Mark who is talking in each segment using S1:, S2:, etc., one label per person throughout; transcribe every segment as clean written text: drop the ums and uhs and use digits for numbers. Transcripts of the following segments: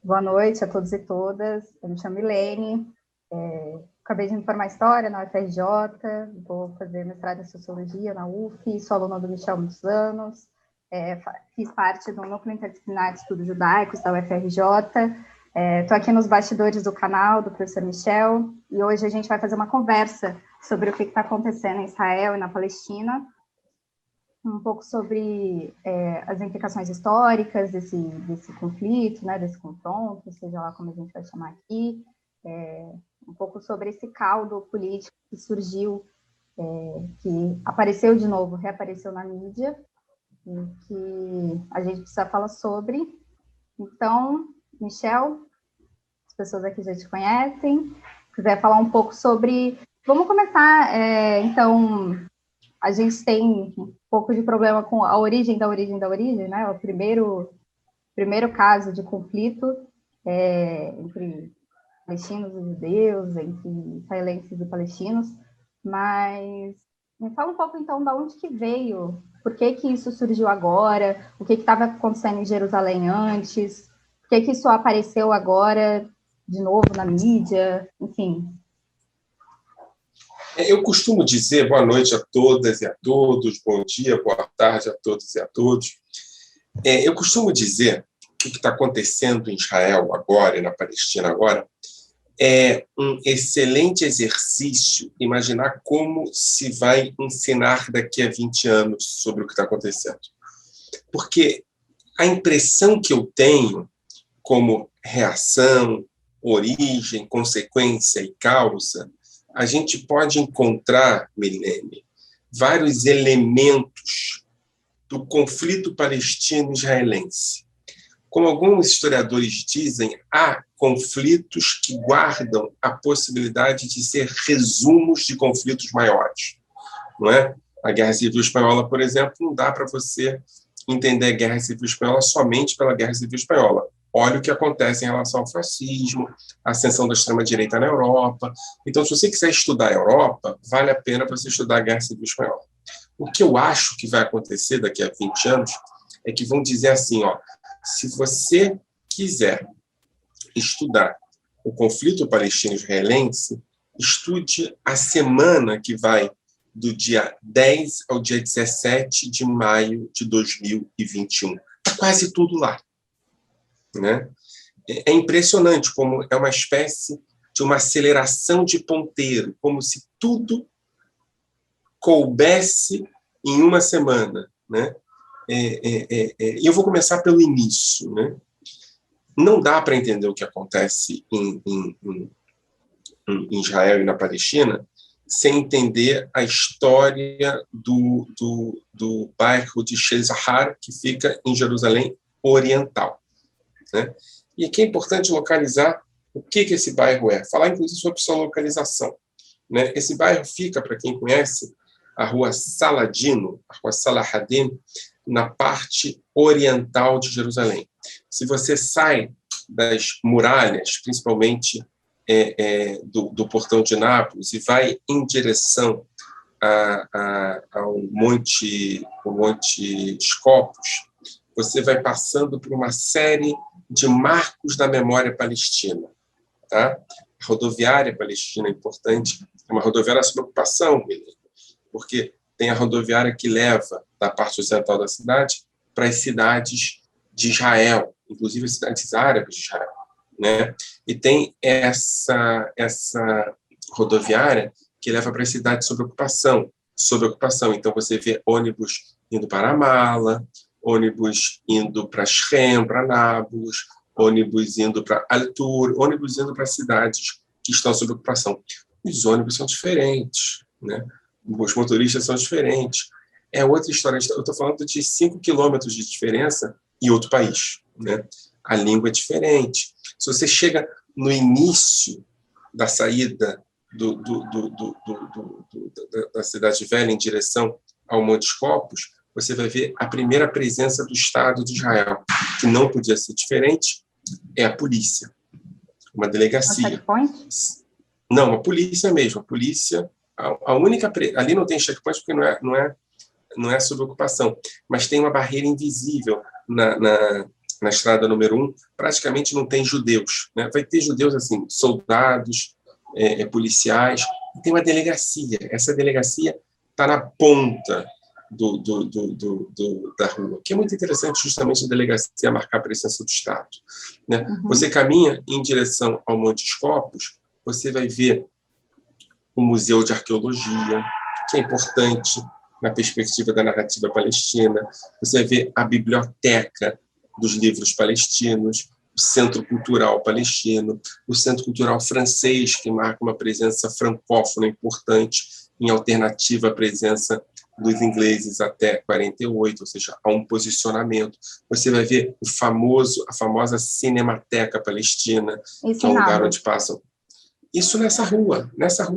S1: Boa noite a todos e todas. Eu me chamo Milene, acabei de me formar em História na UFRJ, vou fazer mestrado em Sociologia na UF, sou aluna do Michel há muitos anos, fiz parte do Núcleo Interdisciplinar de Estudos Judaicos da UFRJ, estou aqui nos bastidores do canal do professor Michel, e hoje a gente vai fazer uma conversa sobre o que está acontecendo em Israel e na Palestina, um pouco sobre as implicações históricas desse conflito, né, desse confronto, seja lá como a gente vai chamar aqui, um pouco sobre esse caldo político que surgiu, que apareceu de novo, reapareceu na mídia, e que a gente precisa falar sobre. Então, Michel, as pessoas aqui já te conhecem, se quiser falar um pouco sobre... Vamos começar, então... A gente tem um pouco de problema com a origem, né? O primeiro caso de conflito entre palestinos e judeus, entre israelenses e palestinos, mas me fala um pouco, então, de onde que veio, por que que isso surgiu agora, o que estava acontecendo em Jerusalém antes, por que que isso apareceu agora de novo na mídia, enfim...
S2: Eu costumo dizer boa noite a todas e a todos, bom dia, boa tarde a todos e a todos. Eu costumo dizer que o que está acontecendo em Israel agora e na Palestina agora é um excelente exercício imaginar como se vai ensinar daqui a 20 anos sobre o que está acontecendo. Porque a impressão que eu tenho como reação, origem, consequência e causa, a gente pode encontrar, Milene, vários elementos do conflito palestino-israelense. Como alguns historiadores dizem, há conflitos que guardam a possibilidade de ser resumos de conflitos maiores. Não é? A Guerra Civil Espanhola, por exemplo, não dá para você entender a Guerra Civil Espanhola somente pela Guerra Civil Espanhola. Olha o que acontece em relação ao fascismo, a ascensão da extrema-direita na Europa. Então, se você quiser estudar a Europa, vale a pena você estudar a Guerra Civil Espanhola. O que eu acho que vai acontecer daqui a 20 anos é que vão dizer assim, se você quiser estudar o conflito palestino-israelense, estude a semana que vai do dia 10 ao dia 17 de maio de 2021. Está quase tudo lá. Né? É impressionante como é uma espécie de uma aceleração de ponteiro, como se tudo coubesse em uma semana. Né? E eu vou começar pelo início. Né? Não dá para entender o que acontece em Israel e na Palestina sem entender a história do bairro de Sheikh Zahar, que fica em Jerusalém Oriental. Né? E aqui é importante localizar o que esse bairro é. Falar, inclusive, sobre sua localização. Né? Esse bairro fica, para quem conhece, a rua Saladino, a rua Salahadin, na parte oriental de Jerusalém. Se você sai das muralhas, principalmente do portão de Nápoles, e vai em direção ao Monte Scopus, você vai passando por uma série de marcos da memória palestina. Tá? A rodoviária palestina é importante, é uma rodoviária sob ocupação, porque tem a rodoviária que leva da parte ocidental da cidade para as cidades de Israel, inclusive as cidades árabes de Israel. Né? E tem essa rodoviária que leva para as cidades sob ocupação. Então, você vê ônibus indo para Amala, ônibus indo para Shem, para Nablus, ônibus indo para Al-Tur, ônibus indo para cidades que estão sob ocupação. Os ônibus são diferentes, né? Os motoristas são diferentes. É outra história. Eu estou falando de 5 quilômetros de diferença em outro país. Né? A língua é diferente. Se você chega no início da saída da Cidade Velha em direção ao Monte Scopus, você vai ver a primeira presença do Estado de Israel, que não podia ser diferente, é a polícia. Uma delegacia.
S1: Checkpoint?
S2: Não, a polícia mesmo. A polícia, a única... Ali não tem checkpoint porque não é sob ocupação, mas tem uma barreira invisível na estrada número 1, praticamente não tem judeus, né? Vai ter judeus, assim, soldados, policiais, e tem uma delegacia. Essa delegacia está na ponta da rua, que é muito interessante, justamente a delegacia marcar a presença do Estado, né? Você caminha em direção ao Monte Scopus, você vai ver o Museu de Arqueologia, que é importante na perspectiva da narrativa palestina. Você vai ver a Biblioteca dos Livros Palestinos, o Centro Cultural Palestino, o Centro Cultural Francês, que marca uma presença francófona importante, em alternativa à presença dos ingleses até 48, ou seja, há um posicionamento. Você vai ver a famosa Cinemateca Palestina, que é um lugar onde passam... Isso nessa rua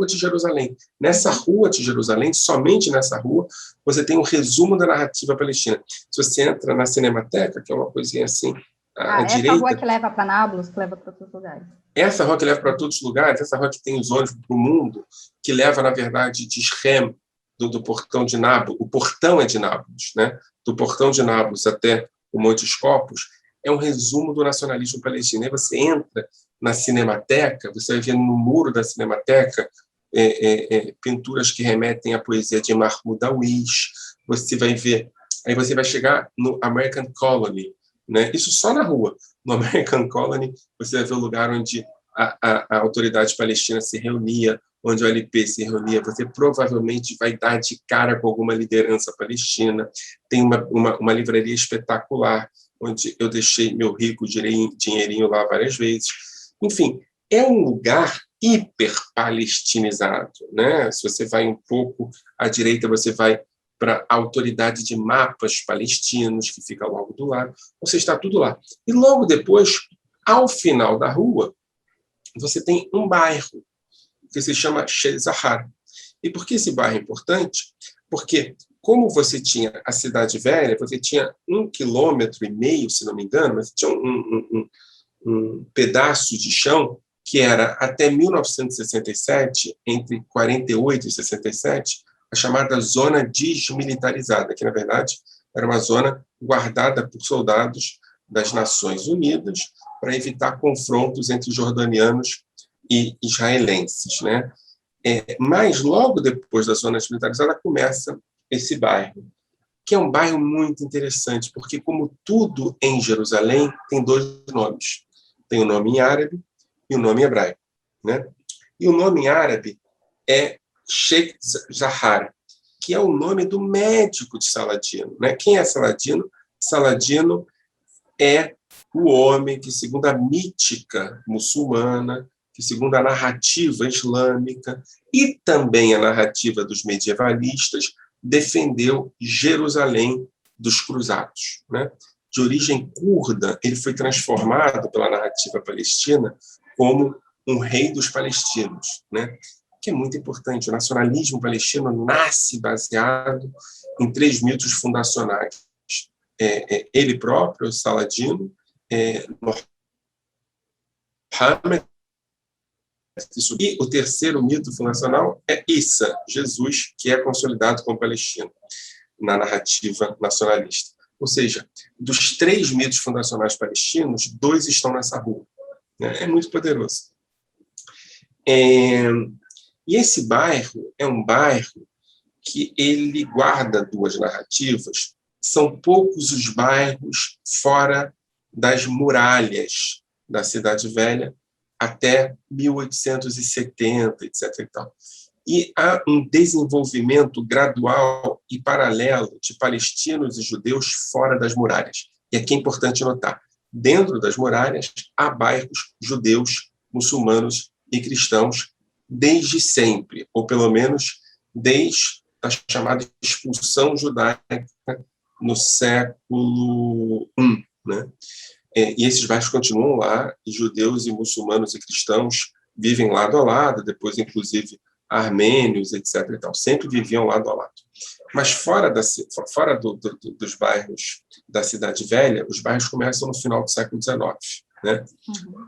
S2: de Jerusalém. Nessa rua de Jerusalém, somente nessa rua, você tem um resumo da narrativa palestina. Se você entra na Cinemateca, que é uma coisinha assim, à direita...
S1: Essa rua que leva para Nablus, que leva para todos os lugares.
S2: Essa rua que leva para todos os lugares, essa rua que tem os ônibus para o mundo, que leva, na verdade, de Shem, do portão de Nablus. O portão é de Nablus, né? Do portão de Nablus até o Monte Scopus, é um resumo do nacionalismo palestino. Aí você entra na Cinemateca, você vai ver no muro da Cinemateca pinturas que remetem à poesia de Mahmoud Darwish. Você vai ver, aí você vai chegar no American Colony, né? Isso só na rua. No American Colony, você vai ver o lugar onde a autoridade palestina se reunia, onde o LP se reunia. Você provavelmente vai dar de cara com alguma liderança palestina. Tem uma livraria espetacular, onde eu deixei meu rico dinheirinho lá várias vezes. Enfim, é um lugar hiper-palestinizado, né? Se você vai um pouco à direita, você vai para a autoridade de mapas palestinos, que fica logo do lado. Você está tudo lá. E logo depois, ao final da rua, você tem um bairro que se chama Sheikh Zahar. E por que esse bairro é importante? Porque, como você tinha a Cidade Velha, você tinha 1,5 km, se não me engano, mas tinha um pedaço de chão que era, até 1967, entre 48 e 67, a chamada Zona Desmilitarizada, que, na verdade, era uma zona guardada por soldados das Nações Unidas para evitar confrontos entre jordanianos e israelenses, né? Mas, logo depois da zona desmilitarizada, começa esse bairro, que é um bairro muito interessante, porque, como tudo em Jerusalém, tem 2 nomes. Tem o nome em árabe e o nome em hebraico, né? E o nome em árabe é Sheikh Zahar, que é o nome do médico de Saladino, né? Quem é Saladino? Saladino é o homem que, segundo a mítica muçulmana, que, segundo a narrativa islâmica e também a narrativa dos medievalistas, defendeu Jerusalém dos cruzados, né? De origem curda, ele foi transformado pela narrativa palestina como um rei dos palestinos, né? Que é muito importante. O nacionalismo palestino nasce baseado em 3 mitos fundacionais. Ele próprio, Saladino, Mohammed, e o terceiro mito fundacional é Isa, Jesus, que é consolidado como palestino na narrativa nacionalista. Ou seja, dos 3 mitos fundacionais palestinos, 2 estão nessa rua, né? É muito poderoso. E esse bairro é um bairro que ele guarda 2 narrativas. São poucos os bairros fora das muralhas da Cidade Velha até 1870, etc. E tal. E há um desenvolvimento gradual e paralelo de palestinos e judeus fora das muralhas. E aqui é importante notar, dentro das muralhas há bairros judeus, muçulmanos e cristãos desde sempre, ou pelo menos desde a chamada expulsão judaica no século I, né? E esses bairros continuam lá, e judeus e muçulmanos e cristãos vivem lado a lado, depois, inclusive, armênios, etc. E tal, sempre viviam lado a lado. Mas fora dos bairros da Cidade Velha, os bairros começam no final do século XIX, né?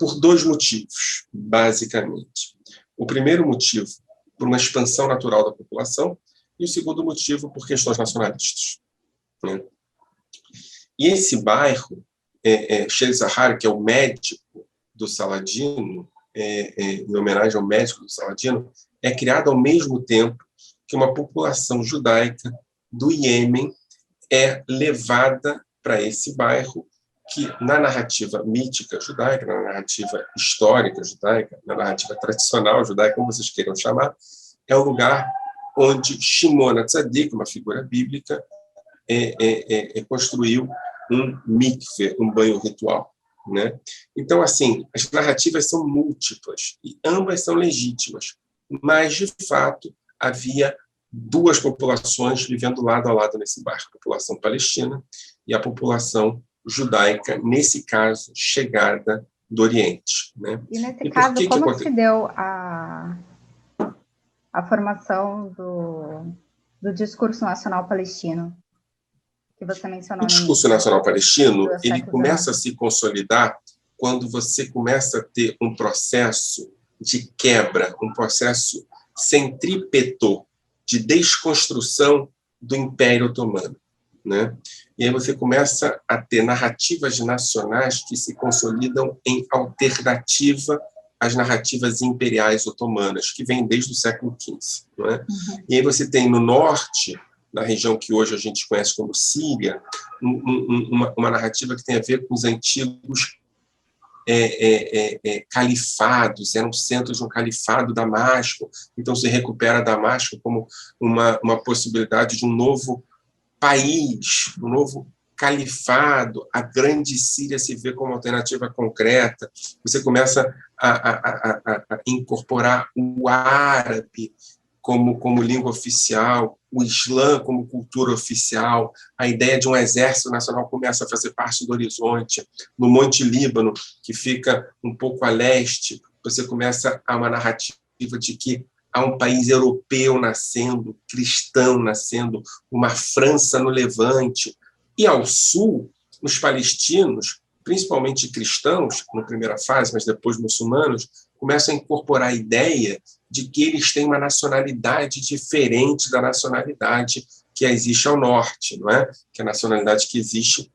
S2: Por 2 motivos, basicamente. O primeiro motivo, por uma expansão natural da população, e o segundo motivo, por questões nacionalistas, né? E esse bairro Shai Zahar, que é o médico do Saladino, em homenagem ao médico do Saladino, é criado ao mesmo tempo que uma população judaica do Iêmen é levada para esse bairro que, na narrativa mítica judaica, na narrativa histórica judaica, na narrativa tradicional judaica, como vocês queiram chamar, é o lugar onde Shimon HaTzadik, uma figura bíblica, construiu um mikveh, um banho ritual. Né? Então, assim, as narrativas são múltiplas e ambas são legítimas, mas, de fato, havia duas populações vivendo lado a lado nesse bairro, a população palestina e a população judaica, nesse caso, chegada do Oriente. Né?
S1: E nesse caso, como se deu a formação do discurso nacional palestino, que você mencionou?
S2: O discurso nacional palestino, ele começa a se consolidar quando você começa a ter um processo de quebra, um processo centrípeto de desconstrução do Império Otomano, né? E aí você começa a ter narrativas nacionais que se consolidam em alternativa às narrativas imperiais otomanas, que vêm desde o século XV, não é? E aí você tem no norte, na região que hoje a gente conhece como Síria, uma narrativa que tem a ver com os antigos califados, eram centros de um califado Damasco, então se recupera Damasco como uma possibilidade de um novo país, um novo califado, a grande Síria se vê como alternativa concreta, você começa a incorporar o árabe como língua oficial, o Islã como cultura oficial, a ideia de um exército nacional começa a fazer parte do horizonte. No Monte Líbano, que fica um pouco a leste, você começa a uma narrativa de que há um país europeu nascendo, cristão nascendo, uma França no Levante. E ao sul, os palestinos, principalmente cristãos, na primeira fase, mas depois muçulmanos, começam a incorporar a ideia de que eles têm uma nacionalidade diferente da nacionalidade que existe ao norte, não é? Que é a nacionalidade que existe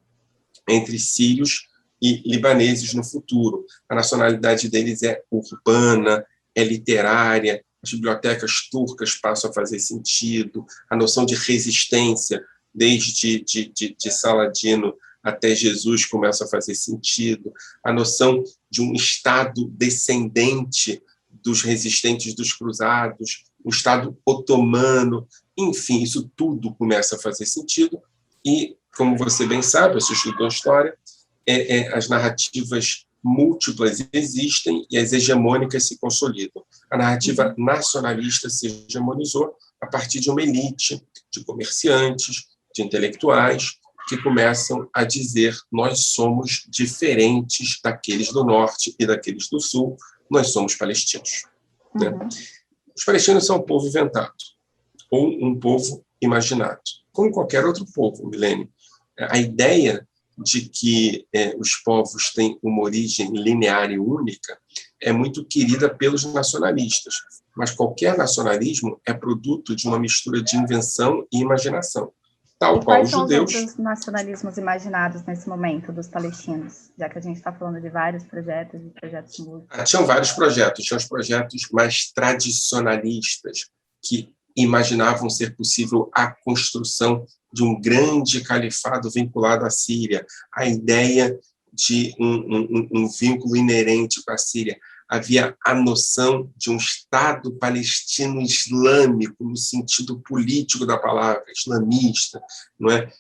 S2: entre sírios e libaneses no futuro. A nacionalidade deles é urbana, é literária, as bibliotecas turcas passam a fazer sentido, a noção de resistência, desde de Saladino até Jesus, começa a fazer sentido, a noção de um Estado descendente dos resistentes dos cruzados, o Estado otomano, enfim, isso tudo começa a fazer sentido e, como você bem sabe, você estudou a história, as narrativas múltiplas existem e as hegemônicas se consolidam. A narrativa nacionalista se hegemonizou a partir de uma elite de comerciantes, de intelectuais, que começam a dizer: nós somos diferentes daqueles do norte e daqueles do sul, nós somos palestinos. Né? Os palestinos são um povo inventado, ou um povo imaginado, como qualquer outro povo, Milene. A ideia de que os povos têm uma origem linear e única é muito querida pelos nacionalistas, mas qualquer nacionalismo é produto de uma mistura de invenção e imaginação. Tal qual os judeus. Quais são os
S1: outros nacionalismos imaginados nesse momento dos palestinos? Já que a gente está falando de vários projetos,
S2: Tinham vários projetos. Tinham os projetos mais tradicionalistas, que imaginavam ser possível a construção de um grande califado vinculado à Síria, a ideia de um vínculo inerente com a Síria. Havia a noção de um Estado palestino islâmico, no sentido político da palavra, islamista, não é?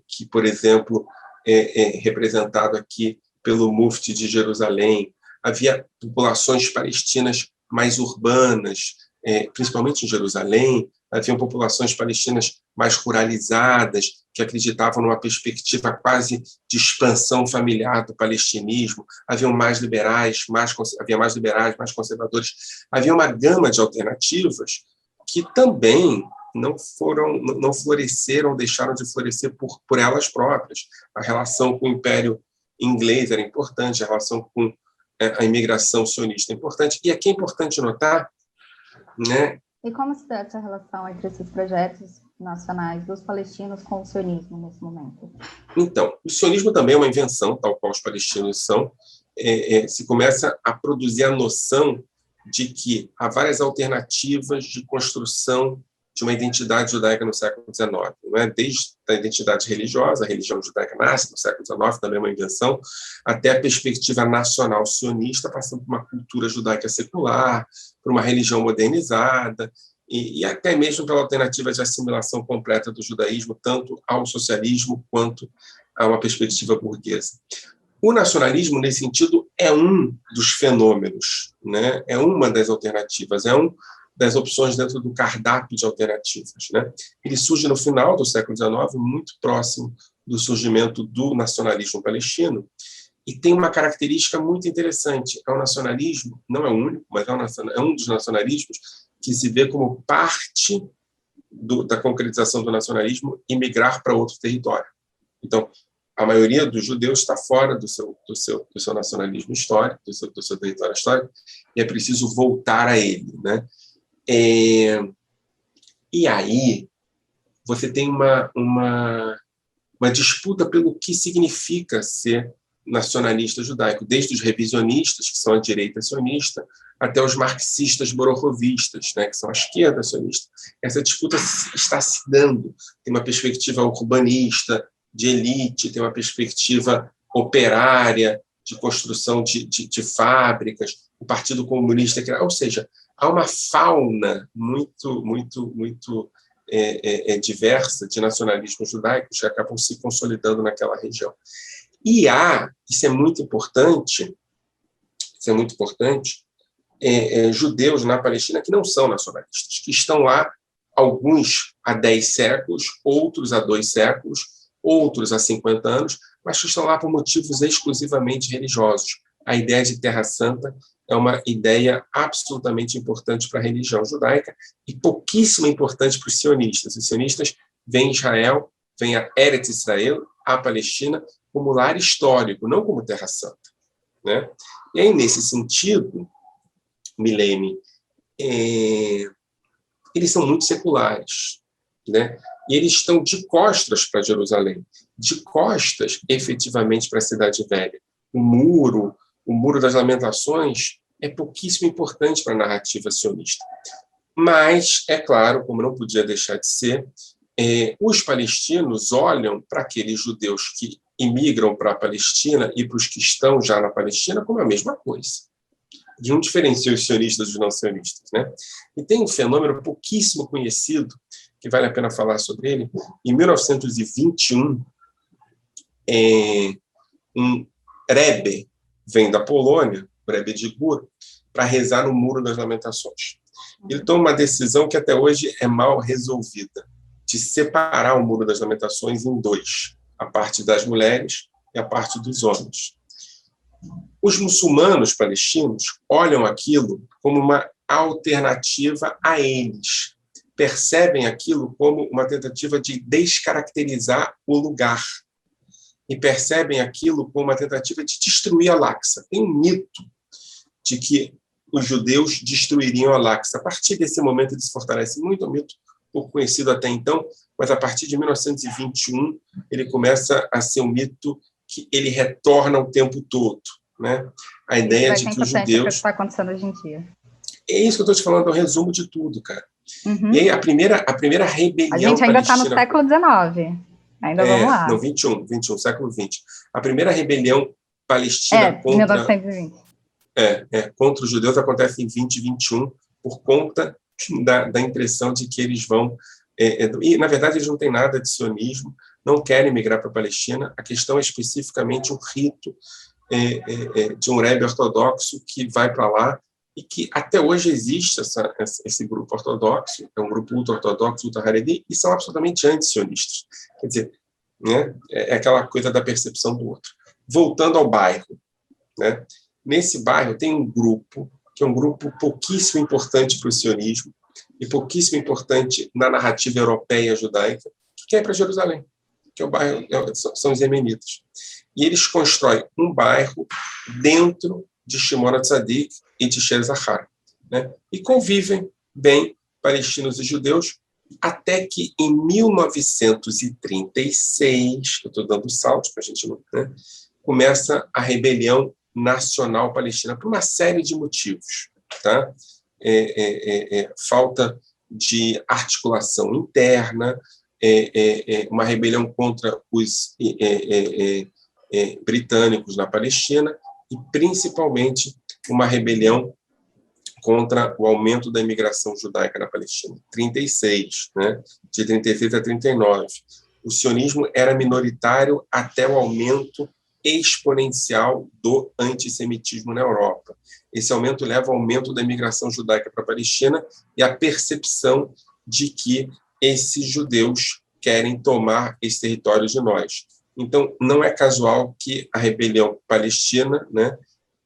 S2: Que, por exemplo, é representado aqui pelo Mufti de Jerusalém. Havia populações palestinas mais urbanas, principalmente em Jerusalém. Haviam populações palestinas mais ruralizadas, que acreditavam numa perspectiva quase de expansão familiar do palestinismo. Havia mais liberais, mais conservadores. Havia uma gama de alternativas que também não floresceram, deixaram de florescer por elas próprias. A relação com o Império Inglês era importante, a relação com a imigração sionista é importante. E aqui é importante notar, né?
S1: E como se dá essa relação entre esses projetos nacionais dos palestinos com o sionismo nesse momento?
S2: Então, o sionismo também é uma invenção, tal qual os palestinos são. Se começa a produzir a noção de que há várias alternativas de construção de uma identidade judaica no século XIX. Não é? Desde a identidade religiosa, a religião judaica nasce no século XIX, também é uma invenção, até a perspectiva nacional sionista, passando por uma cultura judaica secular, por uma religião modernizada, e até mesmo pela alternativa de assimilação completa do judaísmo, tanto ao socialismo quanto a uma perspectiva burguesa. O nacionalismo, nesse sentido, é um dos fenômenos, né? É uma das alternativas, é uma das opções dentro do cardápio de alternativas, né? Ele surge no final do século XIX, muito próximo do surgimento do nacionalismo palestino, e tem uma característica muito interessante. É um nacionalismo, não é o único, mas é um dos nacionalismos que se vê como parte da concretização do nacionalismo e migrar para outro território. Então, a maioria dos judeus está fora do seu nacionalismo histórico, do seu território histórico, e é preciso voltar a ele, né? E aí você tem uma disputa pelo que significa ser nacionalista judaico, desde os revisionistas, que são a direita sionista, até os marxistas borochovistas, né, que são a esquerda sionista. Essa disputa está se dando. Tem uma perspectiva urbanista, de elite, tem uma perspectiva operária, de construção de fábricas, o Partido Comunista, ou seja, há uma fauna muito diversa de nacionalismos judaicos que acabam se consolidando naquela região. E isso é muito importante, judeus na Palestina que não são nacionalistas, que estão lá, alguns há 10 séculos, outros há 2 séculos, outros há 50 anos, mas que estão lá por motivos exclusivamente religiosos. A ideia de Terra Santa é uma ideia absolutamente importante para a religião judaica e pouquíssimo importante para os sionistas. Os sionistas veem Israel, veem a Eretz Israel, a Palestina, como lar histórico, não como Terra Santa, né? E aí, nesse sentido, Milene, eles são muito seculares, né? E eles estão de costas para Jerusalém, de costas, efetivamente, para a Cidade Velha. O Muro das Lamentações é pouquíssimo importante para a narrativa sionista. Mas, é claro, como não podia deixar de ser, os palestinos olham para aqueles judeus que imigram para a Palestina e para os que estão já na Palestina como a mesma coisa. E um diferencia os sionistas dos não sionistas, né? E tem um fenômeno pouquíssimo conhecido, que vale a pena falar sobre ele. Em 1921, um Rebbe vem da Polônia, o Rebbe de Gur, para rezar no Muro das Lamentações. Ele toma uma decisão que até hoje é mal resolvida, de separar o Muro das Lamentações em 2, a parte das mulheres e a parte dos homens. Os muçulmanos palestinos olham aquilo como uma alternativa a eles, percebem aquilo como uma tentativa de descaracterizar o lugar e percebem aquilo como uma tentativa de destruir Al-Aqsa. Tem um mito de que os judeus destruiriam Al-Aqsa. A partir desse momento ele se fortalece muito, é um mito pouco conhecido até então, mas a partir de 1921 ele começa a ser um mito que ele retorna o tempo todo, né? A ideia de que os judeus...
S1: O que está acontecendo hoje em dia.
S2: É isso que eu estou te falando, é o resumo de tudo, cara. Uhum. E aí a primeira rebelião...
S1: A gente ainda está no século XIX. Ainda vamos lá.
S2: Não, 21, século XX. A primeira rebelião palestina contra...
S1: 1920.
S2: Contra os judeus acontece em 2021 por conta da impressão de que eles vão... e, na verdade, eles não têm nada de sionismo, não querem migrar para a Palestina. A questão é especificamente um rito de um rebbe ortodoxo que vai para lá e que até hoje existe esse grupo ortodoxo, é um grupo ultra-ortodoxo, ultra-haredi, e são absolutamente anti-sionistas. Quer dizer, né, é aquela coisa da percepção do outro. Voltando ao bairro, né, nesse bairro tem um grupo, que é um grupo pouquíssimo importante para o sionismo e pouquíssimo importante na narrativa europeia judaica, que quer ir para Jerusalém, que é o bairro, são os Iemenitas. E eles constroem um bairro dentro de Shimon HaTzadik e de Sheir Zachar, né? E convivem bem palestinos e judeus até que em 1936, eu estou dando saltos para a gente não, né, começa a rebelião nacional palestina por uma série de motivos, tá? Falta de articulação interna, uma rebelião contra os britânicos na Palestina e, principalmente, uma rebelião contra o aumento da imigração judaica na Palestina. 36, né? De 36 a 39. O sionismo era minoritário até o aumento exponencial do antissemitismo na Europa. Esse aumento leva ao aumento da imigração judaica para a Palestina e à percepção de que esses judeus querem tomar esse território de nós. Então, não é casual que a rebelião palestina, né,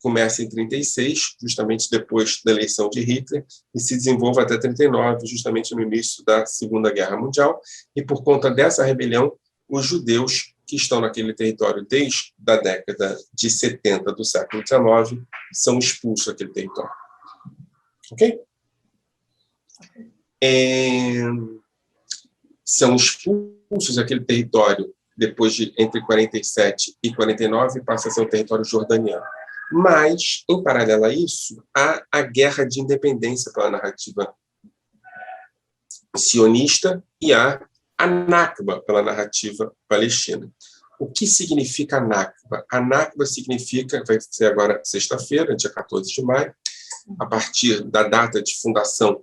S2: começa em 36, justamente depois da eleição de Hitler, e se desenvolve até 39, justamente no início da Segunda Guerra Mundial, e por conta dessa rebelião, os judeus que estão naquele território desde a década de 70 do século XIX são expulsos daquele território. Ok? São expulsos daquele território depois de entre 47 e 49 e passa a ser um território jordaniano. Mas, em paralelo a isso, há a guerra de independência pela narrativa sionista e há a Nakba pela narrativa palestina. O que significa a Nakba? A Nakba significa, vai ser agora sexta-feira, dia 14 de maio, a partir da data de fundação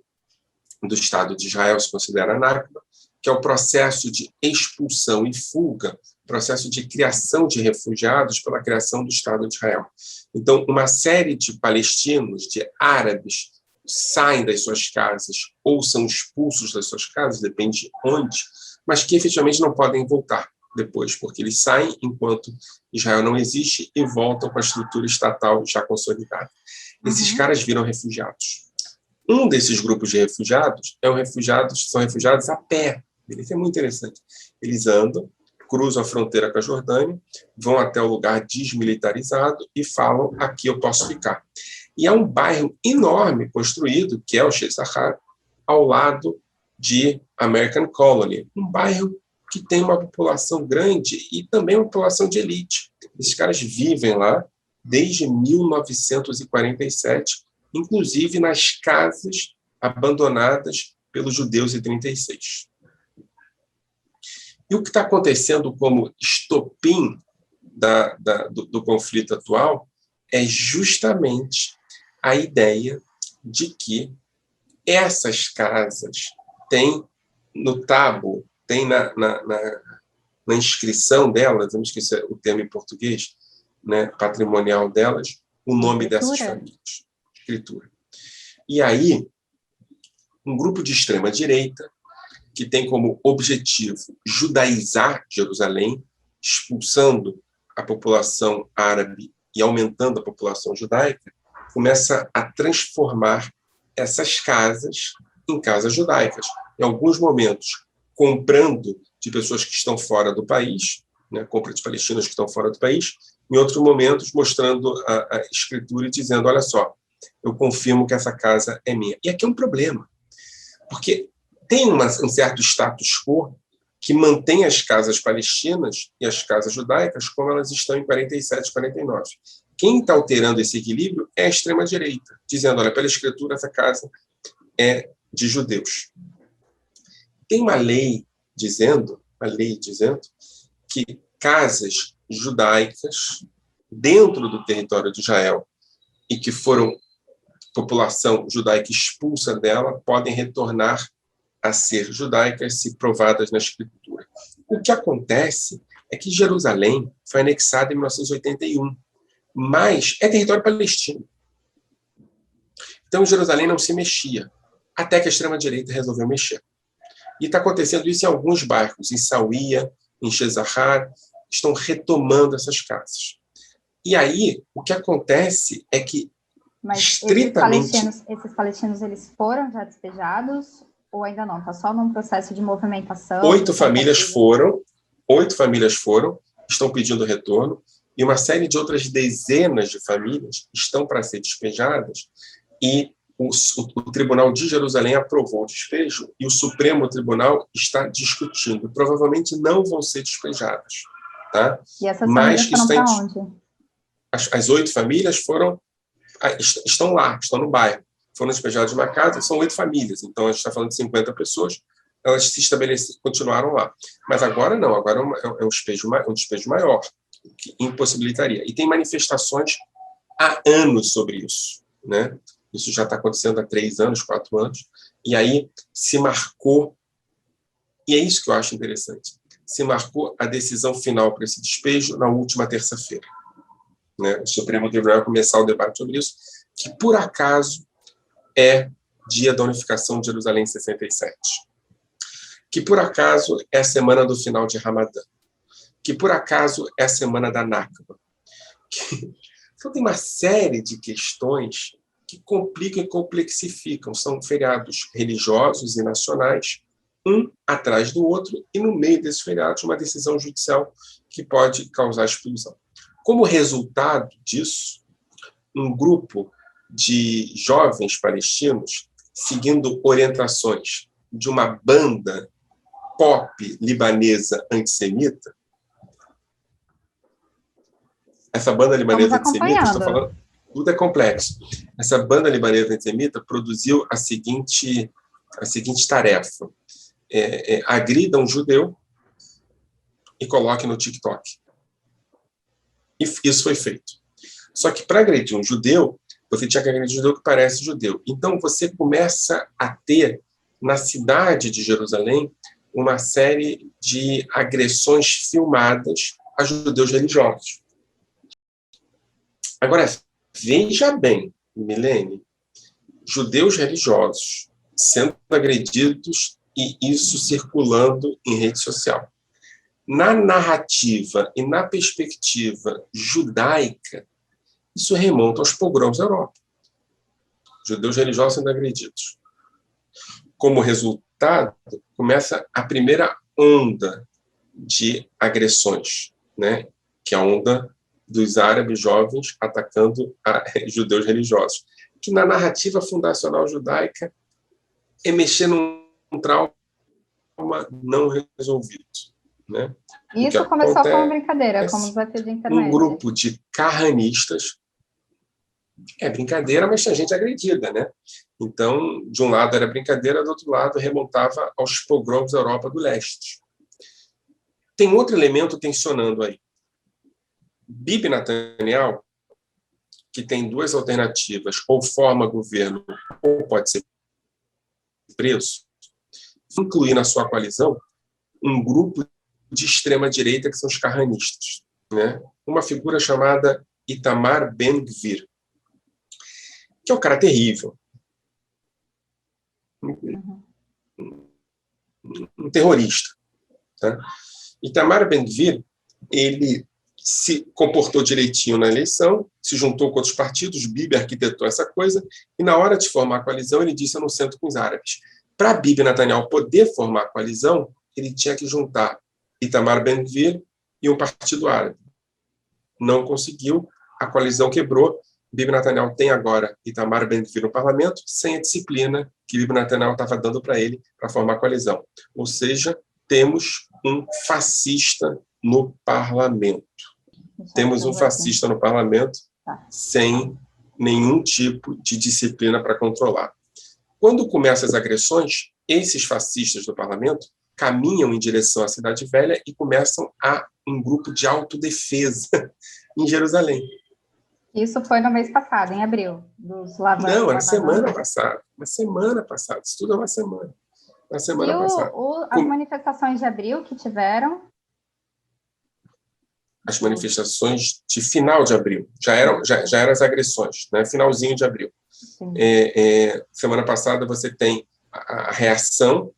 S2: do Estado de Israel, se considera a Nakba, que é o processo de expulsão e fuga, processo de criação de refugiados pela criação do Estado de Israel. Então, uma série de palestinos, de árabes, saem das suas casas ou são expulsos das suas casas, depende de onde, mas que efetivamente não podem voltar depois, porque eles saem enquanto Israel não existe e voltam com a estrutura estatal já consolidada. Esses caras viram refugiados. Um desses grupos de refugiados são refugiados a pé. Isso é muito interessante. Eles andam, cruzam a fronteira com a Jordânia, vão até o lugar desmilitarizado e falam: aqui eu posso ficar. E há um bairro enorme construído, que é o Sheikh Zahar, ao lado de American Colony, um bairro que tem uma população grande e também uma população de elite. Esses caras vivem lá desde 1947, inclusive nas casas abandonadas pelos judeus em 36. E o que está acontecendo como estopim do conflito atual é justamente a ideia de que essas casas têm no tábua, têm na inscrição delas, eu esqueci o termo em português, né, patrimonial delas, o nome dessas famílias. Escritura. E aí, um grupo de extrema-direita, que tem como objetivo judaizar Jerusalém, expulsando a população árabe e aumentando a população judaica, começa a transformar essas casas em casas judaicas. Em alguns momentos, comprando de pessoas que estão fora do país, né, compra de palestinos que estão fora do país, em outros momentos, mostrando a escritura e dizendo: olha só, eu confirmo que essa casa é minha. E aqui é um problema, porque tem um certo status quo que mantém as casas palestinas e as casas judaicas como elas estão em 47 e 49. Quem está alterando esse equilíbrio é a extrema-direita, dizendo: olha, pela escritura, essa casa é de judeus. Tem uma lei dizendo que casas judaicas dentro do território de Israel e que foram população judaica expulsa dela podem retornar a ser judaicas se provadas na Escritura. O que acontece é que Jerusalém foi anexada em 1981, mas é território palestino. Então, Jerusalém não se mexia, até que a extrema-direita resolveu mexer. E está acontecendo isso em alguns bairros, em Sauía, em Sheikh Zahar, estão retomando essas casas. E aí, o que acontece é que,
S1: mas
S2: estritamente...
S1: esses palestinos, eles foram já despejados ou ainda não? Está só num processo de movimentação?
S2: 8 famílias foram, estão pedindo retorno, e uma série de outras dezenas de famílias estão para ser despejadas, e o Tribunal de Jerusalém aprovou o despejo e o Supremo Tribunal está discutindo. Provavelmente não vão ser despejados. Tá?
S1: E essas famílias foram para onde?
S2: As 8 famílias estão lá, estão no bairro. Foram despejadas de uma casa, são 8 famílias. Então, a gente está falando de 50 pessoas, elas se estabeleceram, continuaram lá. Mas agora não, agora é um despejo maior, que impossibilitaria. E tem manifestações há anos sobre isso, né? Isso já está acontecendo há 3 anos, 4 anos, e aí se marcou, e é isso que eu acho interessante, se marcou a decisão final para esse despejo na última terça-feira. Né? O Supremo Tribunal vai começar o debate sobre isso, que por acaso é dia da unificação de Jerusalém em 67, que por acaso é a semana do final de Ramadã, que por acaso é a semana da Nakba. Então tem uma série de questões que complicam e complexificam. São feriados religiosos e nacionais, um atrás do outro, e no meio desses feriados uma decisão judicial que pode causar exclusão. Como resultado disso, um grupo de jovens palestinos, seguindo orientações de uma banda pop libanesa antissemita, essa banda libanesa antissemita, estou falando, tudo é complexo. Essa banda libanesa antissemita produziu a seguinte tarefa: agrida um judeu e coloque no TikTok. E isso foi feito. Só que para agredir um judeu, você tinha que agredir um judeu que parece judeu. Então você começa a ter, na cidade de Jerusalém, uma série de agressões filmadas a judeus religiosos. Agora, veja bem, Milene, judeus religiosos sendo agredidos e isso circulando em rede social. Na narrativa e na perspectiva judaica, isso remonta aos pogroms da Europa. Judeus religiosos sendo agredidos. Como resultado, começa a primeira onda de agressões, né? Que é a onda dos árabes jovens atacando judeus religiosos, que na narrativa fundacional judaica é mexer num trauma não resolvido. Né?
S1: Isso começou como brincadeira, como desafio de internet.
S2: Um grupo de carranistas, é brincadeira, mas tinha gente agredida, né? Então, de um lado era brincadeira, do outro lado remontava aos pogroms da Europa do Leste. Tem outro elemento tensionando aí. Bibi Netanyahu, que tem 2 alternativas, ou forma governo, ou pode ser preso, incluir na sua coalizão um grupo de extrema-direita que são os carranistas, né? Uma figura chamada Itamar Ben-Gvir, que é um cara terrível. Um terrorista. Tá? Itamar Ben-Gvir, ele se comportou direitinho na eleição, se juntou com outros partidos, Bibi arquitetou essa coisa, e na hora de formar a coalizão, ele disse: eu não sento com os árabes. Para Bibi Netanyahu poder formar a coalizão, ele tinha que juntar Itamar Ben-Gvir e um partido árabe. Não conseguiu, a coalizão quebrou. Bibi Netanyahu tem agora Itamar Ben-Gvir no parlamento, sem a disciplina que Bibi Netanyahu estava dando para ele para formar a coalizão. Ou seja, temos um fascista no parlamento. Temos um fascista no parlamento sem nenhum tipo de disciplina para controlar. Quando começam as agressões, esses fascistas do parlamento caminham em direção à Cidade Velha e começam um grupo de autodefesa em Jerusalém.
S1: Isso foi no mês passado, em abril, dos lavandeiros.
S2: Não, era semana passada. Uma semana passada. Isso tudo é uma semana. Na semana passada.
S1: As manifestações de abril que tiveram?
S2: As manifestações de final de abril. Já eram as agressões, né? Finalzinho de abril. Semana passada você tem a reação,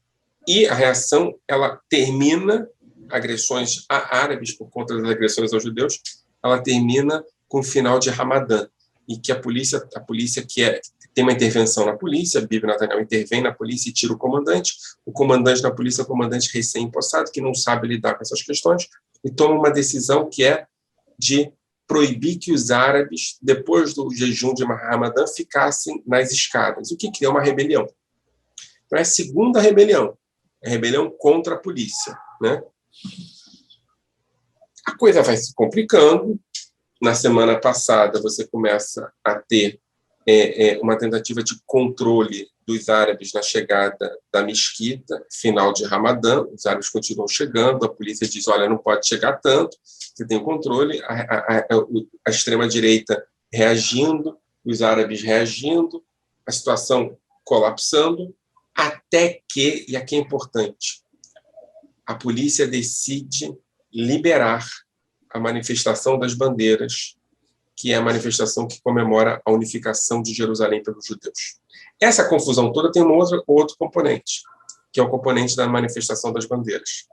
S2: e a reação ela termina, agressões a árabes por conta das agressões aos judeus, ela termina com o final de Ramadã, e que a polícia que tem uma intervenção na polícia, Bibi Netanyahu intervém na polícia e tira o comandante da polícia é um comandante recém-impossado, que não sabe lidar com essas questões, e toma uma decisão que é de proibir que os árabes, depois do jejum de Ramadã, ficassem nas escadas, o que criou uma rebelião. Então, é a segunda rebelião, a rebelião contra a polícia, né? A coisa vai se complicando. Na semana passada, você começa a ter uma tentativa de controle dos árabes na chegada da mesquita, final de Ramadã. Os árabes continuam chegando, a polícia diz, olha, não pode chegar tanto, você tem o controle, a extrema-direita reagindo, os árabes reagindo, a situação colapsando, até que, e aqui é importante, a polícia decide liberar a manifestação das bandeiras, que é a manifestação que comemora a unificação de Jerusalém pelos judeus. Essa confusão toda tem outro componente, que é o componente da manifestação das bandeiras.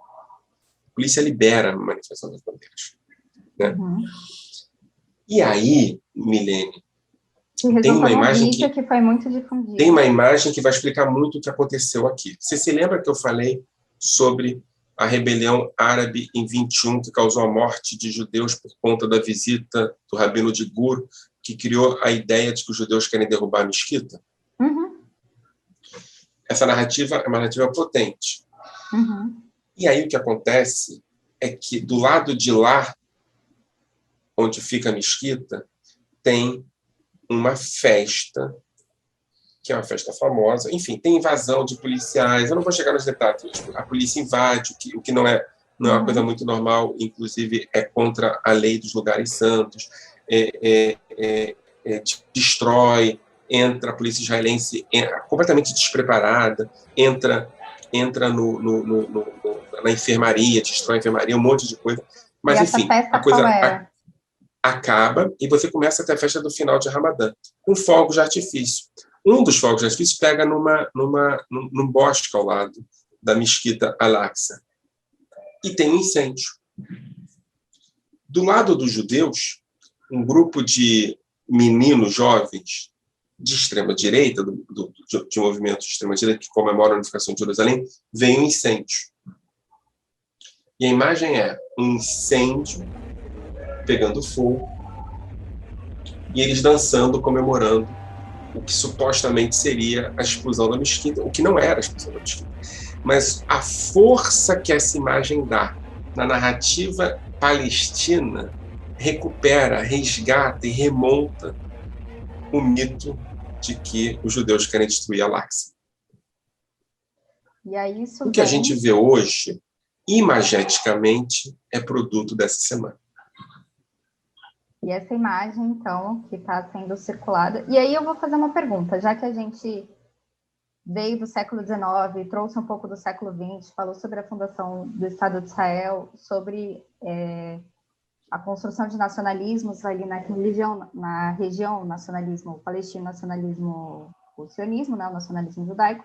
S2: A polícia libera a manifestação das bandeiras, né?
S1: Uhum.
S2: E aí, Milene,
S1: Que
S2: tem uma imagem
S1: que foi muito difundida.
S2: Tem uma imagem que vai explicar muito o que aconteceu aqui. Você se lembra que eu falei sobre a rebelião árabe em 21, que causou a morte de judeus por conta da visita do rabino de Gur, que criou a ideia de que os judeus querem derrubar a mesquita?
S1: Uhum.
S2: Essa narrativa é uma narrativa potente.
S1: Uhum.
S2: E aí o que acontece é que do lado de lá, onde fica a mesquita, tem uma festa, que é uma festa famosa. Enfim, tem invasão de policiais. Eu não vou chegar nos detalhes. A polícia invade, o que não é uma coisa muito normal, inclusive é contra a lei dos lugares santos, destrói, entra a polícia israelense completamente despreparada, entra na enfermaria, destrói a enfermaria, um monte de coisa. Mas, enfim, a coisa acaba e você começa a ter a festa do final de Ramadã, com fogos de artifício. Um dos fogos de artifício pega num bosque ao lado da mesquita Al-Aqsa. E tem um incêndio. Do lado dos judeus, um grupo de meninos jovens de extrema-direita, de movimento de extrema-direita, que comemora a unificação de Jerusalém, vem um incêndio. E a imagem é um incêndio pegando fogo e eles dançando, comemorando o que supostamente seria a explosão da mesquita, o que não era a explosão da mesquita. Mas a força que essa imagem dá na narrativa palestina recupera, resgata e remonta o mito de que os judeus querem destruir Al-Aqsa.
S1: E aí
S2: o que a gente vê hoje, imageticamente, é produto dessa semana.
S1: E essa imagem, então, que está sendo circulada... E aí eu vou fazer uma pergunta, já que a gente veio do século XIX, trouxe um pouco do século XX, falou sobre a fundação do Estado de Israel, sobre a construção de nacionalismos ali na região, nacionalismo palestino, nacionalismo o sionismo, né, o nacionalismo judaico.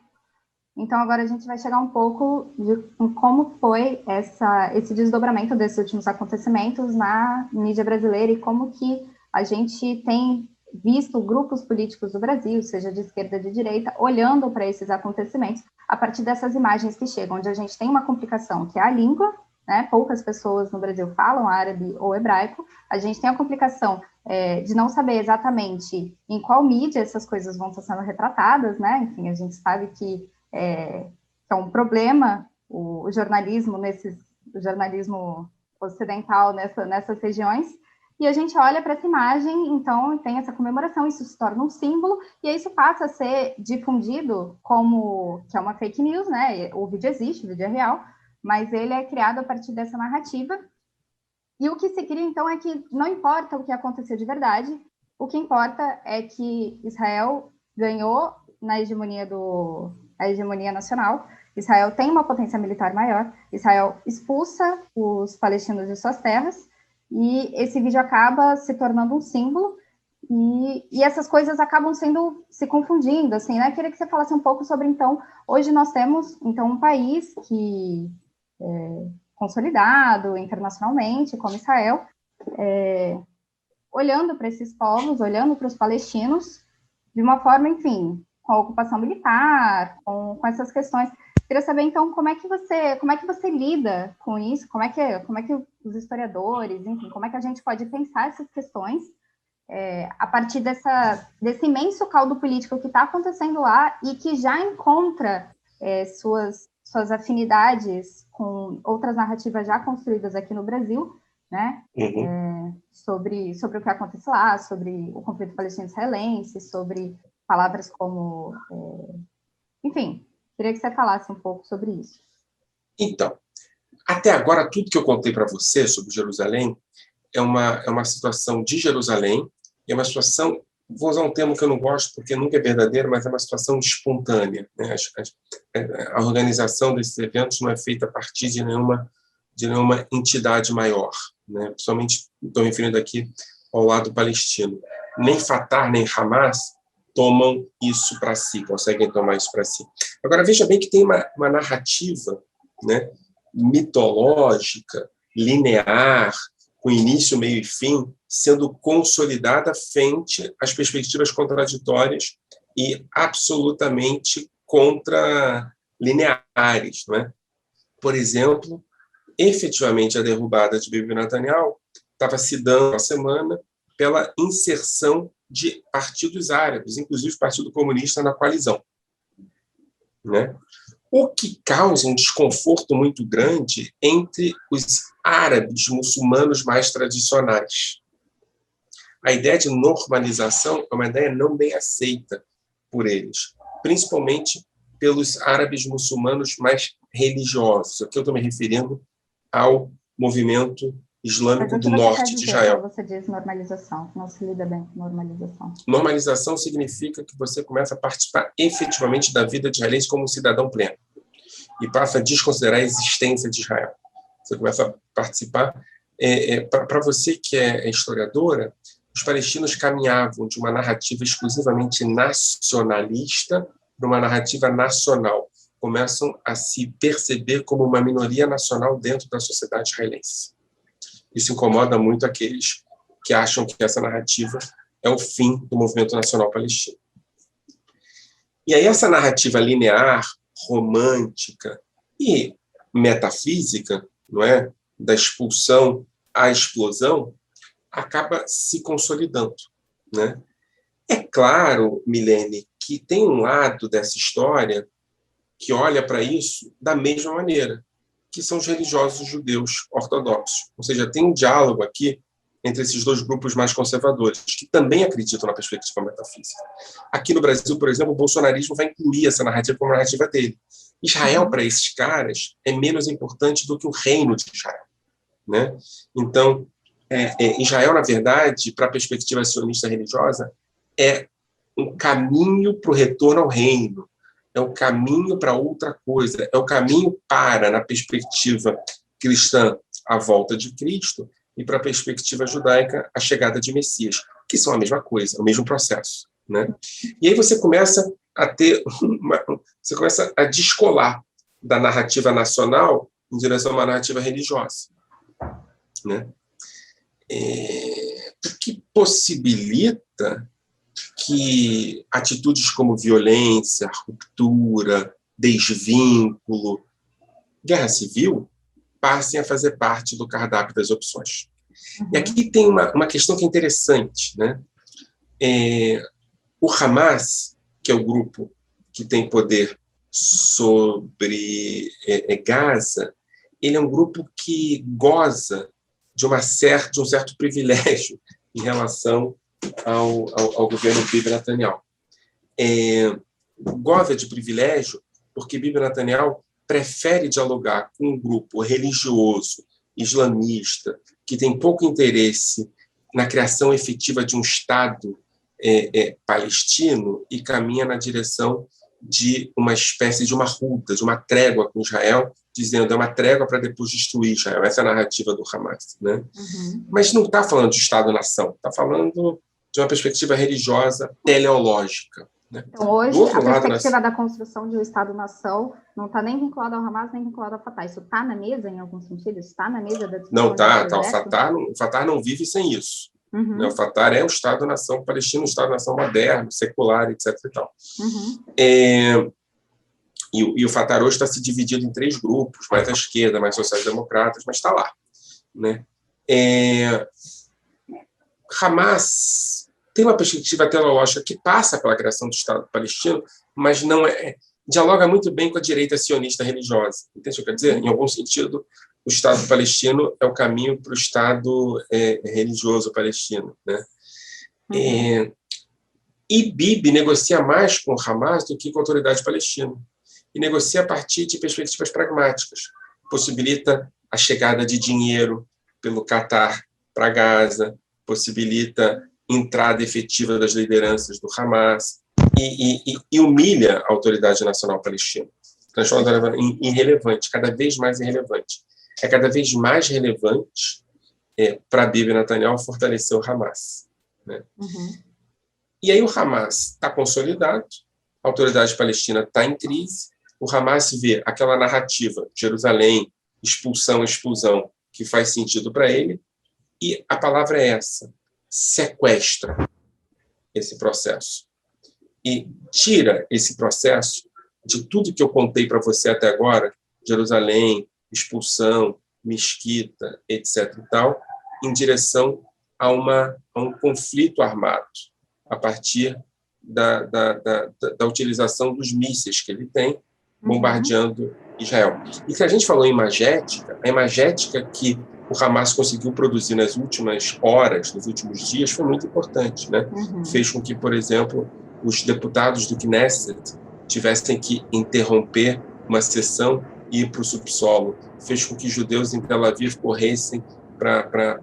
S1: Então, agora a gente vai chegar um pouco de como foi esse desdobramento desses últimos acontecimentos na mídia brasileira e como que a gente tem visto grupos políticos do Brasil, seja de esquerda ou de direita, olhando para esses acontecimentos a partir dessas imagens que chegam, onde a gente tem uma complicação, que é a língua, né? Poucas pessoas no Brasil falam árabe ou hebraico, a gente tem a complicação de não saber exatamente em qual mídia essas coisas vão estar sendo retratadas, né? Enfim, a gente sabe que é um problema o jornalismo ocidental nessas regiões, e a gente olha para essa imagem, então tem essa comemoração, isso se torna um símbolo, e aí isso passa a ser difundido como que é uma fake news, né? O vídeo existe, o vídeo é real, mas ele é criado a partir dessa narrativa, e o que se cria, então, é que não importa o que aconteceu de verdade, o que importa é que Israel ganhou na hegemonia nacional, Israel tem uma potência militar maior, Israel expulsa os palestinos de suas terras, e esse vídeo acaba se tornando um símbolo, e essas coisas acabam se confundindo, assim, né? Queria que você falasse um pouco sobre, então, hoje nós temos, então, um país que consolidado internacionalmente, como Israel, olhando para esses povos, olhando para os palestinos, de uma forma, enfim, com a ocupação militar, com essas questões. Queria saber, então, como é que você lida com isso? Como é que os historiadores, enfim, como é que a gente pode pensar essas questões a partir desse imenso caldo político que está acontecendo lá e que já encontra suas afinidades com outras narrativas já construídas aqui no Brasil, né? Sobre o que acontece lá, sobre o conflito palestino-israelense, sobre palavras como... enfim, queria que você falasse um pouco sobre isso.
S2: Então, até agora, tudo que eu contei para você sobre Jerusalém é uma situação de Jerusalém, é uma situação, vou usar um termo que eu não gosto, porque nunca é verdadeiro, mas é uma situação espontânea, né? A organização desses eventos não é feita a partir de nenhuma entidade maior, né? Principalmente, estou referindo aqui ao lado palestino. Nem Fatah, nem Hamas tomam isso para si, conseguem tomar isso para si. Agora, veja bem que tem uma narrativa, né, mitológica, linear, com início, meio e fim, sendo consolidada frente às perspectivas contraditórias e absolutamente contralineares, não é? Por exemplo, efetivamente, a derrubada de Bibi Netanyahu estava se dando a semana pela inserção de partidos árabes, inclusive o Partido Comunista, na coalizão, né? O que causa um desconforto muito grande entre os árabes muçulmanos mais tradicionais. A ideia de normalização é uma ideia não bem aceita por eles, principalmente pelos árabes muçulmanos mais religiosos. Aqui eu estou me referindo ao movimento islâmico do norte de Israel.
S1: Quando você diz normalização, não se lida bem com normalização.
S2: Normalização significa que você começa a participar efetivamente da vida de israelense como um cidadão pleno e passa a desconsiderar a existência de Israel. Você começa a participar. Para você que é historiadora, os palestinos caminhavam de uma narrativa exclusivamente nacionalista para uma narrativa nacional. Começam a se perceber como uma minoria nacional dentro da sociedade israelense. Isso incomoda muito aqueles que acham que essa narrativa é o fim do movimento nacional palestino. E aí essa narrativa linear, romântica e metafísica, não é, da expulsão à explosão, acaba se consolidando, né? É claro, Milene, que tem um lado dessa história que olha para isso da mesma maneira, que são os religiosos judeus ortodoxos. Ou seja, tem um diálogo aqui entre esses dois grupos mais conservadores, que também acreditam na perspectiva metafísica. Aqui no Brasil, por exemplo, o bolsonarismo vai incluir essa narrativa como narrativa dele. Israel, para esses caras, é menos importante do que o reino de Israel, né? Então, Israel, na verdade, para a perspectiva sionista religiosa, é um caminho para o retorno ao reino, é o caminho para outra coisa, é o caminho para, na perspectiva cristã, a volta de Cristo, e para a perspectiva judaica, a chegada de Messias, que são a mesma coisa, o mesmo processo, né? E aí você começa a descolar da narrativa nacional em direção a uma narrativa religiosa, né? O que possibilita que atitudes como violência, ruptura, desvínculo, guerra civil passem a fazer parte do cardápio das opções. E aqui tem uma questão que é interessante, né? O Hamas, que é o grupo que tem poder sobre Gaza, ele é um grupo que goza de um certo privilégio em relação ao governo Bibi Netanyahu. Goza de privilégio porque Bibi Netanyahu prefere dialogar com um grupo religioso, islamista, que tem pouco interesse na criação efetiva de um Estado palestino e caminha na direção de uma espécie de uma ruta, de uma trégua com Israel, dizendo é uma trégua para depois destruir Israel. Essa é a narrativa do Hamas, né? Mas não está falando de Estado-nação, está falando de uma perspectiva religiosa teleológica. Né?
S1: Então, hoje, a perspectiva da construção de um Estado-nação não está nem vinculada ao Hamas, nem vinculada ao Fatah. Isso está na mesa, em algum sentido? Isso está na mesa da discussão?
S2: Não está. O Fatah não vive sem isso. O Fatah é um Estado-nação palestino, um Estado-nação moderno, secular, etc. E tal. E o Fatah hoje está se dividindo em 3 grupos, mais à esquerda, mais sociais-democratas, mas está lá, né? Hamas tem uma perspectiva teológica que passa pela criação do Estado palestino, mas não dialoga muito bem com a direita sionista religiosa. Entende o que eu quero dizer? Em algum sentido, o Estado palestino é o caminho para o Estado religioso palestino, né? E Bibi negocia mais com o Hamas do que com a autoridade palestina. E negocia a partir de perspectivas pragmáticas. Possibilita a chegada de dinheiro pelo Catar para Gaza, possibilita entrada efetiva das lideranças do Hamas e humilha a autoridade nacional palestina. Transforma em irrelevante, cada vez mais irrelevante. É cada vez mais relevante para Bibi Netanyahu fortalecer o Hamas, né? E aí o Hamas está consolidado, a autoridade palestina está em crise, o Hamas vê aquela narrativa, Jerusalém, expulsão, explosão, que faz sentido para ele, e a palavra é essa, sequestra esse processo. E tira esse processo de tudo que eu contei para você até agora, Jerusalém, expulsão, mesquita, etc. e tal, em direção a um conflito armado, a partir da utilização dos mísseis que ele tem, bombardeando Israel. E se a gente falou em imagética, a imagética que o Hamas conseguiu produzir nas últimas horas, nos últimos dias, foi muito importante, né? Fez com que, por exemplo, os deputados do Knesset tivessem que interromper uma sessão e ir para o subsolo. Fez com que judeus em Tel Aviv corressem para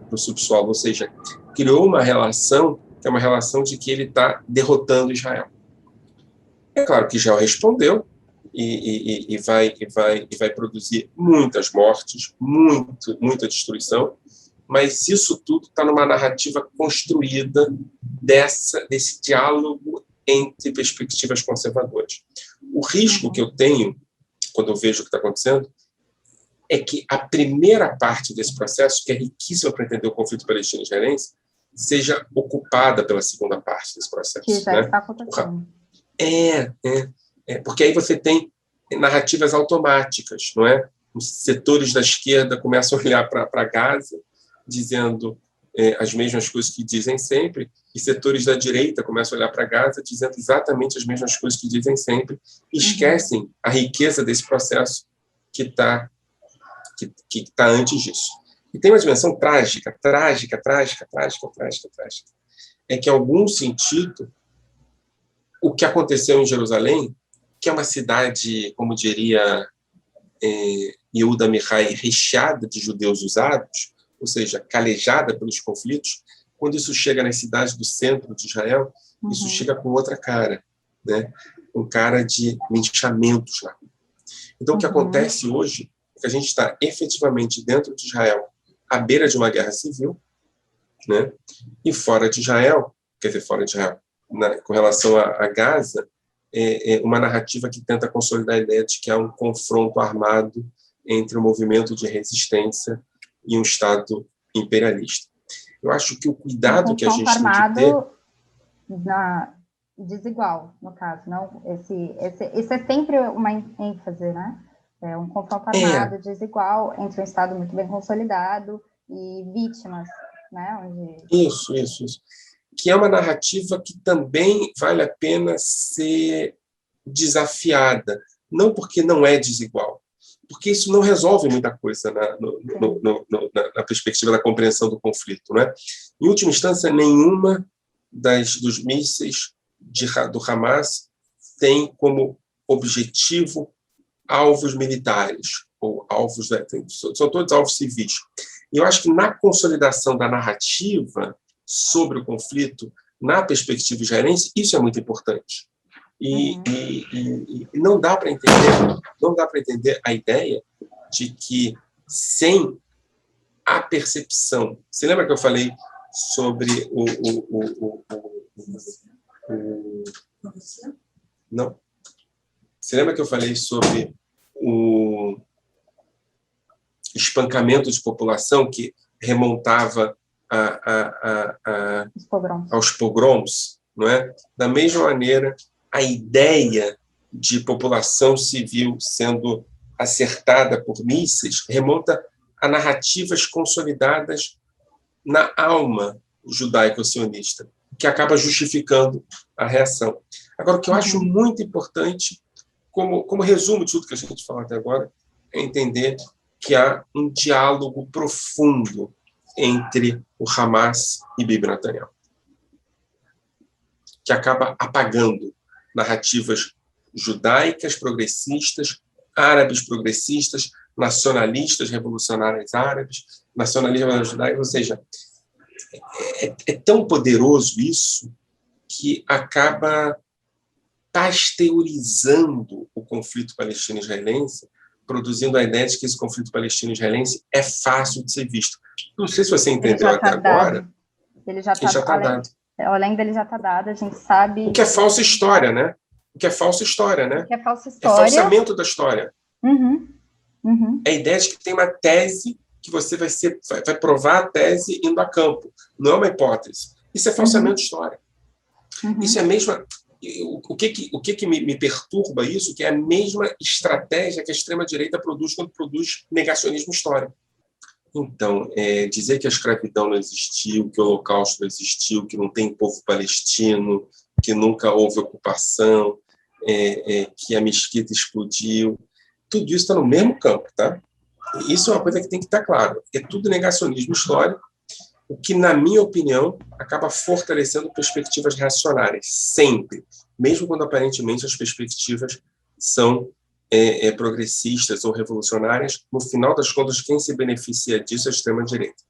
S2: o subsolo. Ou seja, criou uma relação que é uma relação de que ele está derrotando Israel. É claro que Israel respondeu e vai produzir muitas mortes, muita destruição, mas isso tudo está numa narrativa construída desse diálogo entre perspectivas conservadoras. O risco que eu tenho, quando eu vejo o que está acontecendo, é que a primeira parte desse processo, que é riquíssima para entender o conflito palestino-israelense, seja ocupada pela segunda parte desse processo.
S1: Que já está acontecendo.
S2: Porque aí você tem narrativas automáticas, não é? Os setores da esquerda começam a olhar para Gaza, dizendo as mesmas coisas que dizem sempre, e setores da direita começam a olhar para Gaza, dizendo exatamente as mesmas coisas que dizem sempre, e esquecem a riqueza desse processo que está antes disso. E tem uma dimensão trágica. É que, em algum sentido, o que aconteceu em Jerusalém, que é uma cidade, como diria Yehuda Mihai, recheada de judeus usados, ou seja, calejada pelos conflitos, quando isso chega nas cidades do centro de Israel, isso chega com outra cara, né? Um cara de linchamentos lá. Então, o que acontece hoje é que a gente está efetivamente dentro de Israel, à beira de uma guerra civil, né? E fora de Israel, com relação a Gaza, uma narrativa que tenta consolidar a ideia de que há um confronto armado entre o movimento de resistência e um Estado imperialista. Eu acho que o cuidado que a gente tem que ter...
S1: desigual, no caso, não? Isso é sempre uma ênfase, né? É um confronto armado desigual entre um Estado muito bem consolidado e vítimas, né?
S2: Isso. Que é uma narrativa que também vale a pena ser desafiada, não porque não é desigual, porque isso não resolve muita coisa na perspectiva da compreensão do conflito, né? Em última instância, nenhuma dos mísseis do Hamas tem como objetivo alvos militares, ou alvos... São todos alvos civis. E eu acho que na consolidação da narrativa sobre o conflito, na perspectiva israelense, isso é muito importante. E não dá para entender a ideia de que sem a percepção... Você lembra que eu falei sobre não? Você lembra que eu falei sobre o espancamento de população que remontava aos pogroms, não é? Da mesma maneira, a ideia de população civil sendo acertada por mísseis remonta a narrativas consolidadas na alma judaico-sionista, que acaba justificando a reação. Agora, o que eu acho muito importante, como resumo de tudo que a gente falou até agora, é entender que há um diálogo profundo entre o Hamas e Bibi Netanyahu, que acaba apagando narrativas judaicas progressistas, árabes progressistas, nacionalistas revolucionários árabes, nacionalistas judaicos, ou seja, é tão poderoso isso que acaba pasteurizando o conflito palestino-israelense, produzindo a ideia de que esse conflito palestino-israelense é fácil de ser visto. Não sei se você entendeu até agora.
S1: Ele já está dado. Além dele já está dado, a gente sabe...
S2: O que é falsa história, né? O que é falsa história, né?
S1: O que é falsa história.
S2: É falsamento da história. É a ideia de que tem uma tese que você vai provar a tese indo a campo. Não é uma hipótese. Isso é falsamento de história. Isso é a mesma... O que me perturba isso? Que é a mesma estratégia que a extrema-direita produz quando produz negacionismo histórico. Então, dizer que a escravidão não existiu, que o Holocausto não existiu, que não tem povo palestino, que nunca houve ocupação, que a mesquita explodiu, tudo isso está no mesmo campo, tá? Isso é uma coisa que tem que estar claro. É tudo negacionismo histórico, o que, na minha opinião, acaba fortalecendo perspectivas reacionárias, sempre, mesmo quando aparentemente as perspectivas são progressistas ou revolucionárias. No final das contas, quem se beneficia disso é a extrema-direita.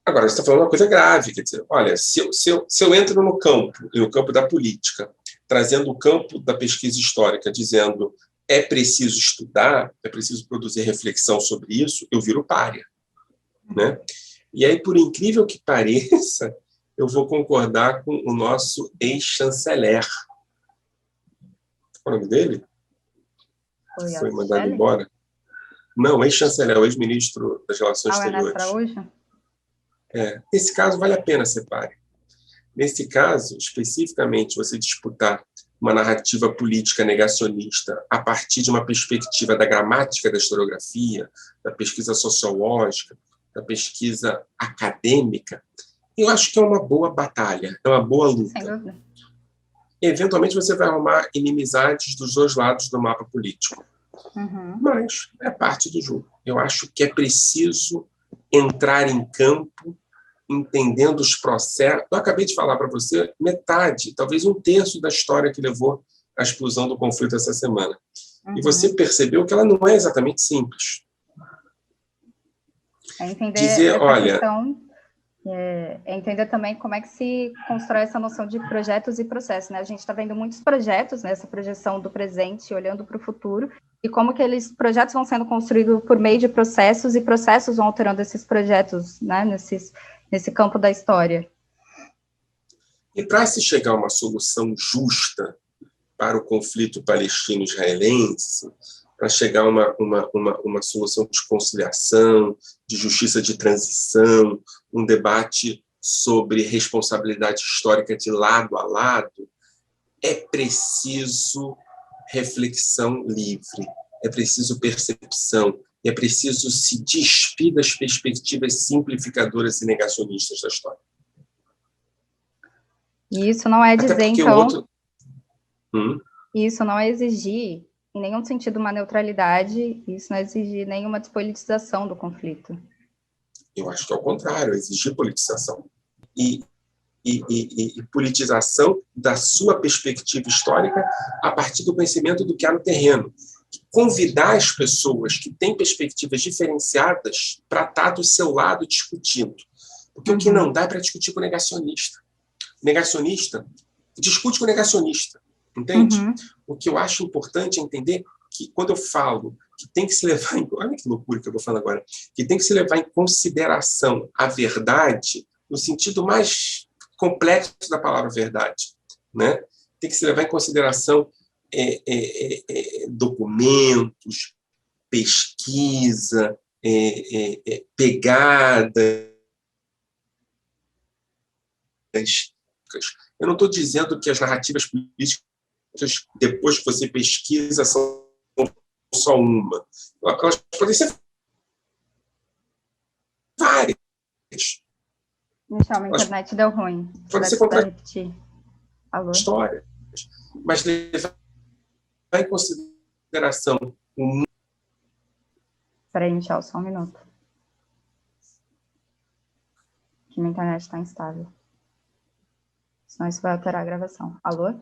S2: Agora, você está falando uma coisa grave, quer dizer, olha, se eu entro no campo da política, trazendo o campo da pesquisa histórica, dizendo é preciso estudar, é preciso produzir reflexão sobre isso, eu viro pária, né? E aí, por incrível que pareça, eu vou concordar com o nosso ex-chanceler. Qual é o nome dele? Foi mandado embora? Não, ex-chanceler, o ex-ministro das Relações Exteriores. Nesse caso, vale a pena ser pária. Nesse caso, especificamente, você disputar uma narrativa política negacionista a partir de uma perspectiva da gramática da historiografia, da pesquisa sociológica, da pesquisa acadêmica, eu acho que é uma boa batalha, é uma boa luta.
S1: Sem dúvida.
S2: Eventualmente você vai arrumar inimizades dos dois lados do mapa político. Mas é parte do jogo. Eu acho que é preciso entrar em campo entendendo os processos. Eu acabei de falar para você metade, talvez um terço da história que levou à explosão do conflito essa semana. E você percebeu que ela não é exatamente simples.
S1: Dizer, olha... Questão, entender também como é que se constrói essa noção de projetos e processos, né? A gente está vendo muitos projetos nessa projeção do presente, olhando para o futuro, e como que eles projetos vão sendo construídos por meio de processos, e processos vão alterando esses projetos, né? Nesse campo da história.
S2: E para se chegar a uma solução justa para o conflito palestino-israelense, para chegar a uma solução de conciliação, de justiça de transição, um debate sobre responsabilidade histórica de lado a lado, é preciso reflexão livre, é preciso percepção, é preciso se despir das perspectivas simplificadoras e negacionistas da história.
S1: E isso não é dizer, então... Isso não é exigir, em nenhum sentido, uma neutralidade, isso não é exigir nenhuma despolitização do conflito.
S2: Eu acho que é o contrário, é exigir politização. E politização da sua perspectiva histórica a partir do conhecimento do que há no terreno. Convidar as pessoas que têm perspectivas diferenciadas para estar do seu lado discutindo. Porque o que não dá é para discutir com o negacionista. Negacionista discute com o negacionista. Entende? O que eu acho importante é entender que, quando eu falo que tem que se levar em... Olha que loucura que eu vou falar agora. Que tem que se levar em consideração a verdade no sentido mais complexo da palavra verdade. Né? Tem que se levar em consideração documentos, pesquisa, pegadas. Eu não estou dizendo que as narrativas políticas depois que você pesquisa, são só uma. Elas podem ser várias.
S1: Michel, minha internet deu ruim.
S2: Podem ser
S1: Repetir. Alô?
S2: histórias. Mas levar em consideração o mundo.
S1: Espera aí, Michel, só um minuto. Que minha internet está instável. Senão isso vai alterar a gravação. Alô?